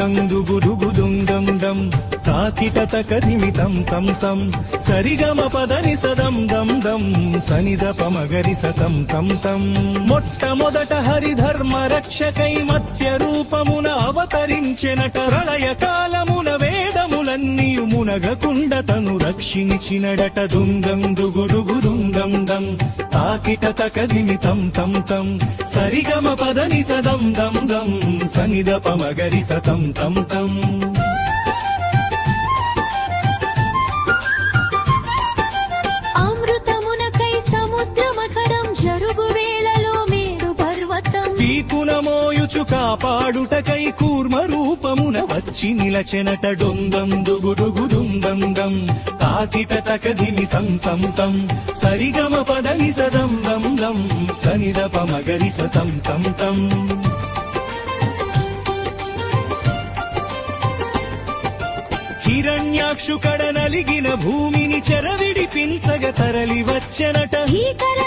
దుంగం దుం దం తాకిట తకధిమితం తం తం సరిగమ పదని సదం దం దం సనిద పమగరి సతం తం తం మొట్టమొదట హరిధర్మ రక్షకై మత్స్య రూపమున అవతరించెనట ప్రళయ కాలమున వేదములన్నీ మునగకుండ తను రక్షించినడట దుంగం దుం దం తాకిట తకధిమితం తం తం సరిగమ పదని సదం దం దం సనిద పమగరి సతం తం తం మోయుచు కాపాడుటకై కూర్మ రూపమున వచ్చి నిలచెనట డొందం దుం దం తాకిట తకధిమితం తం తం సరిగమ పదని సదం దం దం సనిద పమగరి సతం తం తం హిరణ్యాక్షు కడ నలిగిన భూమిని చెరవిడిపించగ తరలి వచ్చెనట భీకర